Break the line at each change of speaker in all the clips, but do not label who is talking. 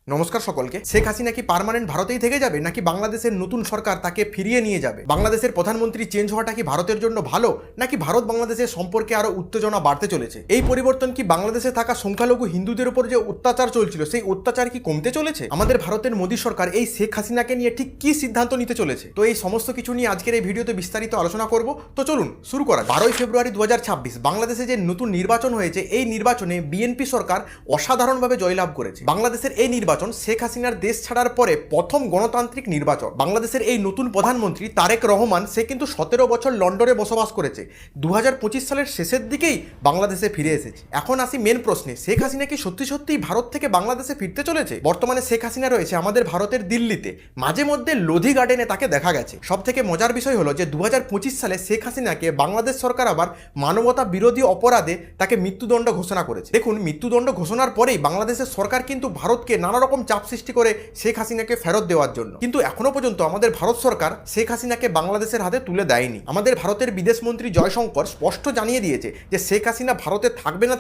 নমস্কার সকলকে। শেখ হাসিনা কি পার্মানেন্ট ভারতেই থেকে যাবে নাকি বাংলাদেশের নতুন সরকার তাকে ফিরিয়ে নিয়ে যাবে? বাংলাদেশের প্রধানমন্ত্রী চেঞ্জ হওয়াটা কি ভারতের জন্য ভালো নাকি ভারত বাংলাদেশের সম্পর্কে আরো উত্তেজনা বাড়তে চলেছে? এই পরিবর্তন কি বাংলাদেশে থাকা সংখ্যালঘু হিন্দুদের উপর যে অত্যাচার চলছিল সেই অত্যাচার কি কমতে চলেছে? আমাদের ভারতের মোদী সরকার এই শেখ হাসিনাকে নিয়ে ঠিক কি সিদ্ধান্ত নিতে চলেছে? তো এই সমস্ত কিছু নিয়ে আজকের এই ভিডিওতে বিস্তারিত আলোচনা করব। তো চলুন শুরু করা। 12 ফেব্রুয়ারি 2026 বাংলাদেশে যে নতুন নির্বাচন হয়েছে, এই নির্বাচনে বিএনপি সরকার অসাধারণভাবে জয়লাভ করেছে। বাংলাদেশের এই নির্বাচন শেখ হাসিনার দেশ ছাড়ার পরে প্রথম গণতান্ত্রিক নির্বাচন। বাংলাদেশের এই নতুন প্রধানমন্ত্রী তারেক রহমান, সে কিন্তু 17 বছর লন্ডনে বসবাস করেছে। 2025 সালের শেষের দিকেই বাংলাদেশে ফিরে এসেছে। এখন আসি মেন প্রশ্নে, শেখ হাসিনা কি সত্যি সত্যিই ভারত থেকে বাংলাদেশে ফিরতে চলেছে? বর্তমানে শেখ হাসিনা রয়েছে আমাদের ভারতের দিল্লিতে, মাঝে মধ্যে লোধি গার্ডেনে তাকে দেখা গেছে। সব থেকে মজার বিষয় হলো যে 2025 সালে শেখ হাসিনাকে বাংলাদেশ সরকার আবার মানবতা বিরোধী অপরাধে তাকে মৃত্যুদণ্ড ঘোষণা করেছে। দেখুন, মৃত্যুদণ্ড ঘোষণার পরেই বাংলাদেশের সরকার কিন্তু ভারতকে নানা রকম চাপ সৃষ্টি করে শেখ হাসিনাকে ফেরত দেওয়ার জন্য, কিন্তু এখনো পর্যন্ত আমাদের ভারত সরকার শেখ হাসিনাকে বাংলাদেশের হাতে তুলে দেয়নি। আমাদের ভারতের বিদেশ মন্ত্রী জয়শঙ্কর স্পষ্ট জানিয়ে দিয়েছে যে শেখ হাসিনা ভারতে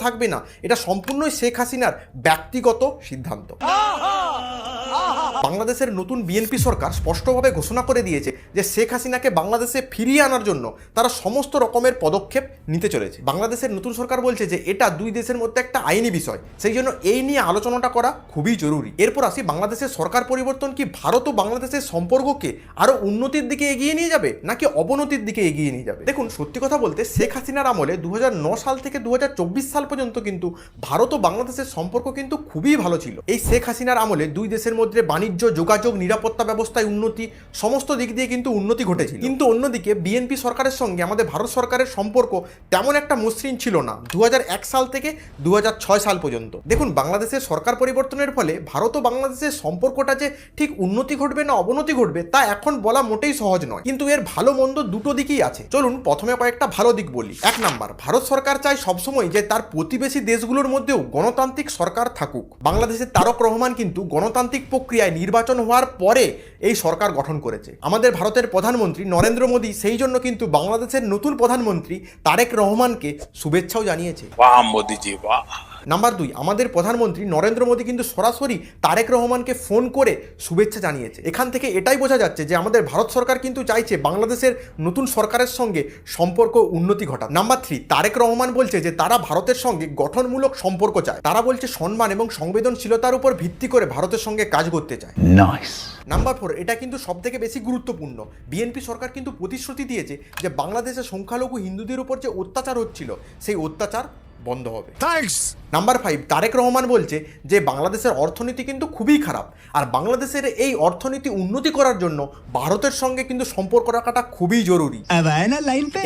থাকবে না এটা সম্পূর্ণই শেখ হাসিনার ব্যক্তিগত সিদ্ধান্ত। বাংলাদেশের নতুন বিএনপি সরকার স্পষ্টভাবে ঘোষণা করে দিয়েছে যে শেখ হাসিনাকে বাংলাদেশে ফিরিয়ে আনার জন্য তারা সমস্ত রকমের পদক্ষেপ নিতে চলেছে। বাংলাদেশের নতুন সরকার বলছে যে এটা দুই দেশের মধ্যে একটা আইনি বিষয়, সেই জন্য এই নিয়ে আলোচনাটা করা খুবই জরুরি। এরপর আসি, বাংলাদেশের সরকার পরিবর্তন কি ভারত ও বাংলাদেশের সম্পর্ককে আরো উন্নতির দিকে এগিয়ে নিয়ে যাবে নাকি অবনতির দিকে এগিয়ে নিয়ে যাবে? দেখুন, সত্যি কথা বলতে শেখ হাসিনার আমলে 2009 সাল থেকে 2024 সাল পর্যন্ত কিন্তু ভারত ও বাংলাদেশের সম্পর্ক কিন্তু খুবই ভালো ছিল। এই শেখ হাসিনার আমলে দুই দেশের মধ্যে বাণিজ্য, যোগাযোগ, নিরাপত্তা ব্যবস্থায় উন্নতি, সমস্ত দিক দিয়ে কিন্তু উন্নতি ঘটেছিল। কিন্তু অন্যদিকে বিএনপি সরকারের সঙ্গে আমাদের ভারত সরকারের সম্পর্ক তেমন একটা মসৃণ ছিল না 2001 সাল থেকে 2006 সাল পর্যন্ত। দেখুন, বাংলাদেশের সরকার পরিবর্তনের ফলে ভারত ও বাংলাদেশের সম্পর্কটা যে ঠিক উন্নতি ঘটবে না অবনতি ঘটবে তা এখন বলা মোটেই সহজ নয়, কিন্তু এর ভালো মন্দ দুটো দিকই আছে। চলুন প্রথমে কয়েকটা ভালো দিক বলি। 1 নাম্বার, ভারত সরকার চায় সবসময় যে তার প্রতিবেশী দেশগুলোর মধ্যেও গণতান্ত্রিক সরকার থাকুক। বাংলাদেশের তারক রহমান কিন্তু গণতান্ত্রিক প্রক্রিয়ায় নির্বাচন হওয়ার পরে এই সরকার গঠন করেছে। আমাদের ভারতের প্রধানমন্ত্রী নরেন্দ্র মোদী সেই জন্য কিন্তু বাংলাদেশের নতুন প্রধানমন্ত্রী তারেক রহমানকে শুভেচ্ছাও জানিয়েছে।
বাহ মোদিজি বাহ।
নাম্বার 2, আমাদের প্রধানমন্ত্রী নরেন্দ্র মোদী কিন্তু সরাসরি তারেক রহমানকে ফোন করে শুভেচ্ছা জানিয়েছে। এখান থেকে এটাই বোঝা যাচ্ছে যে আমাদের ভারত সরকার কিন্তু চাইছে বাংলাদেশের নতুন সরকারের সঙ্গে সম্পর্ক উন্নতি ঘটা। নাম্বার 3, তারেক রহমান বলছে যে তারা ভারতের সঙ্গে গঠনমূলক সম্পর্ক চায়। তারা বলছে সম্মান এবং সংবেদনশীলতার উপর ভিত্তি করে ভারতের সঙ্গে কাজ করতে চায়। নাম্বার 4, এটা কিন্তু সব থেকে বেশি গুরুত্বপূর্ণ, বিএনপি সরকার কিন্তু প্রতিশ্রুতি দিয়েছে যে বাংলাদেশের সংখ্যালঘু হিন্দুদের উপর যে অত্যাচার হচ্ছিল সেই অত্যাচার বন্ধ হবে। নাম্বার 5, তারেক রহমান বলছে যে বাংলাদেশের অর্থনীতি কিন্তু খুবই খারাপ, আর বাংলাদেশের এই অর্থনীতি উন্নতি করার জন্য ভারতের সঙ্গে কিন্তু সম্পর্ক রাখাটা খুবই জরুরি।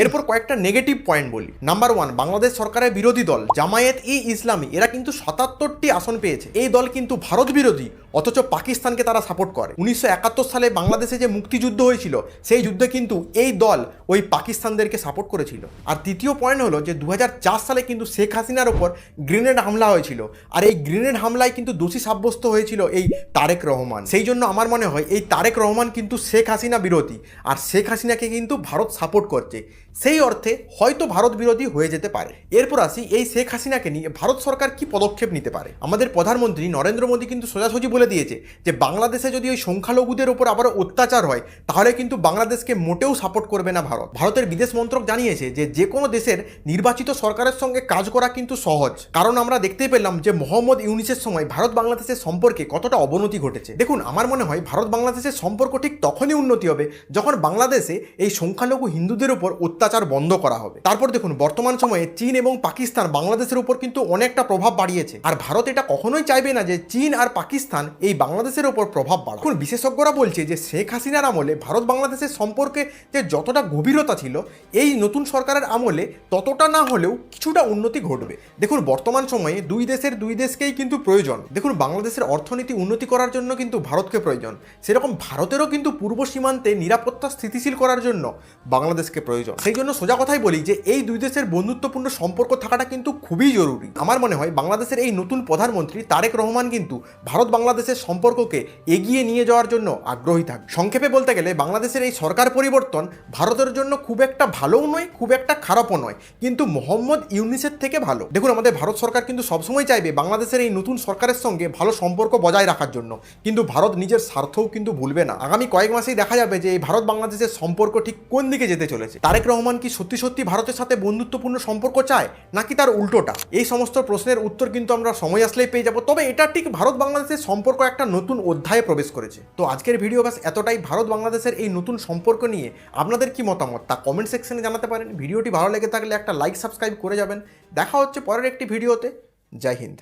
এরপর কয়েকটা নেগেটিভ পয়েন্ট বলি। নাম্বার 1, বাংলাদেশ সরকারের বিরোধী দল জামায়াত-ই-ইসলামী এরা কিন্তু 77টি আসন পেয়েছে। এই দল কিন্তু ভারত বিরোধী, অথচ পাকিস্তানকে তারা সাপোর্ট করে। 1971 সালে বাংলাদেশে যে মুক্তিযুদ্ধ হয়েছিল সেই যুদ্ধে কিন্তু এই দল ওই পাকিস্তানদেরকে সাপোর্ট করেছিল। আর তৃতীয় পয়েন্ট হলো যে 2004 সালে কিন্তু শেখ হাসিনার ওপর গ্রেনেড হামলা হয়েছিল, আর এই গ্রেনেড হামলায় কিন্তু দোষী সাব্যস্ত হয়েছিল এই তারেক রহমান। সেই জন্য আমার মনে হয় এই তারেক রহমান কিন্তু শেখ হাসিনা বিরোধী, আর শেখ হাসিনাকে কিন্তু ভারত সাপোর্ট করছে, সেই অর্থে হয়তো ভারত বিরোধী হয়ে যেতে পারে। এরপর আসি, এই শেখ হাসিনাকে নিয়ে ভারত সরকার কি পদক্ষেপ নিতে পারে। আমাদের প্রধানমন্ত্রী নরেন্দ্র মোদী কিন্তু সোজাসুজি বলে দিয়েছে যে বাংলাদেশে যদি ওই সংখ্যালঘুদের উপর আবার অত্যাচার হয় তাহলে কিন্তু বাংলাদেশকে মোটেও সাপোর্ট করবে না ভারত। ভারতের বিদেশ মন্ত্রক জানিয়েছে যে কোনো দেশের নির্বাচিত সরকারের সঙ্গে কাজ করা কিন্তু সহজ, কারণ আমরা দেখতেই পেলাম যে মোহাম্মদ ইউনিসের সময় ভারত বাংলাদেশের সম্পর্কে কতটা অবনতি ঘটেছে। দেখুন, আমার মনে হয় ভারত বাংলাদেশের সম্পর্ক ঠিক তখনই উন্নতি হবে যখন বাংলাদেশে এই সংখ্যালঘু হিন্দুদের উপর অত্যাচার বন্ধ করা হবে। তারপর দেখুন, বর্তমান সময়ে চীন এবং পাকিস্তান বাংলাদেশের উপর কিন্তু অনেকটা প্রভাব বাড়িয়েছে, আর ভারত এটা কখনোই চাইবে না যে চীন আর পাকিস্তান এই বাংলাদেশের উপর প্রভাব বাড়ায়। এখন বিশেষজ্ঞরা বলছে যে শেখ হাসিনার আমলে ভারত বাংলাদেশের সম্পর্কে যে যতটা গভীরতা ছিল এই নতুন সরকারের আমলে ততটা না হলেও কিছুটা উন্নতি ঘটবে। দেখুন, বর্তমান সময়ে দুই দেশকেই কিন্তু প্রয়োজন। দেখুন, বাংলাদেশের অর্থনীতি উন্নতি করার জন্য কিন্তু ভারতকে প্রয়োজন, সেরকম ভারতেরও কিন্তু পূর্ব সীমান্তে নিরাপত্তা স্থিতিশীল করার জন্য বাংলাদেশকে প্রয়োজন। সেই জন্য সোজা কথাই বলি যে এই দুই দেশের বন্ধুত্বপূর্ণ সম্পর্ক থাকাটা কিন্তু খুবই জরুরি। আমার মনে হয় বাংলাদেশের এই নতুন প্রধানমন্ত্রী তারেক রহমান কিন্তু ভারত বাংলাদেশের সম্পর্ককে এগিয়ে নিয়ে যাওয়ার জন্য আগ্রহী থাকবে। সংক্ষেপে বলতে গেলে বাংলাদেশের এই সরকার পরিবর্তন ভারতের জন্য খুব একটা ভালোও নয়, খুব একটা খারাপও নয়, কিন্তু মোহাম্মদ ইউনিসের থেকে ভালো। দেখুন, আমাদের ভারত সরকার কিন্তু সবসময় চাইবে বাংলাদেশের এই নতুন সরকারের সঙ্গে ভালো সম্পর্ক বজায় রাখার জন্য, কিন্তু ভারত নিজের স্বার্থও কিন্তু ভুলবে না। আগামী কয়েক মাসেই দেখা যাবে যে এই ভারত বাংলাদেশের সম্পর্ক ঠিক কোন দিকে যেতে চলেছে। তারেক রহমান কি সত্যি সত্যি ভারতের সাথে বন্ধুত্বপূর্ণ সম্পর্ক চায়, নাকি তার উল্টোটা? এই সমস্ত প্রশ্নের উত্তর কিন্তু আমরা সময় আসলেই পেয়ে যাব। তবে এটা ঠিক ভারত বাংলাদেশের সম্পর্ক একটা নতুন অধ্যায়ে প্রবেশ করেছে। তো আজকের ভিডিও বাস এতটাই। ভারত বাংলাদেশের এই নতুন সম্পর্ক নিয়ে আপনাদের কি মতামত তা কমেন্ট সেকশনে জানাতে পারেন। ভিডিওটি ভালো লেগে থাকলে একটা লাইক সাবস্ক্রাইব করে যাবেন। দেখা হচ্ছে পরের একটি ভিডিওতে। জয় হিন্দ।